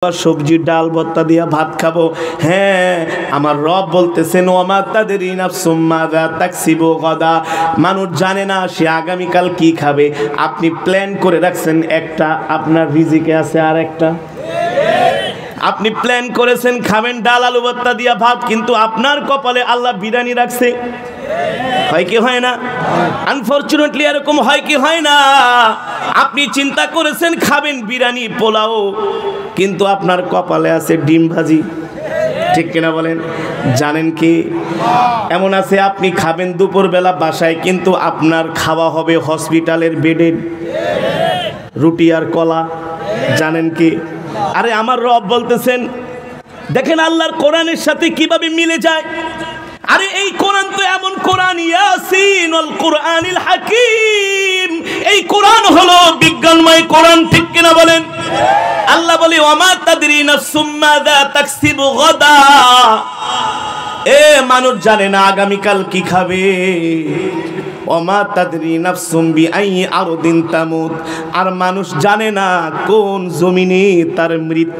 সবজি ডাল ভর্তা দিয়া ভাত খাবো। হ্যাঁ, আমার রব বলতেছেন ওমা তাদেরই নাফসুম মাযা তাকসিবু গাদা, মানুষ জানে না সে আগামীকাল কি খাবে। আপনি প্ল্যান করে রাখছেন একটা, আপনার রিজিকে আছে আর একটা। আপনি প্ল্যান করেছেন খাবেন ডাল আলু ভর্তা দিয়া ভাত, কিন্তু আপনার কপালে আল্লাহ বিরিয়ানি রাখছে। হয় কি হয় না? আনফরচুনেটলি এরকম হয় কি হয় না? আপনি চিন্তা করেছেন খাবেন বিরিয়ানি পোলাও, কিন্তু আপনার কপালে আছে ডিম ভাজি। ঠিক কিনা বলেন? জানেন কি এমন আছে আপনি খাবেন দুপুরবেলা বাসায়, কিন্তু আপনার খাওয়া হবে হসপিটালের বেডে, রুটি আর কলা। জানেন কি? আরে আমার রব বলতেছেন, দেখেন আল্লাহর কোরআনের সাথে কিভাবে মিলে যায়। আরে এই কোরআন তো এমন কোরআন, ইয়াসিনুল কুরআনিল হাকিম, এই কোরআন হলো বিজ্ঞানময় কোরআন। ঠিক কিনা বলেন? আল্লাহ বলে ওমা তাদরি নাফসুম মাযা তাকসিবু গাদা, এ মানুষ জানে না আগামীকাল কি খাবে। ওমা তাদরি নাফসুম বিআইয়ি আরদিন তামুত, আর মানুষ জানে না কোন জমিনে তার মৃত্যু।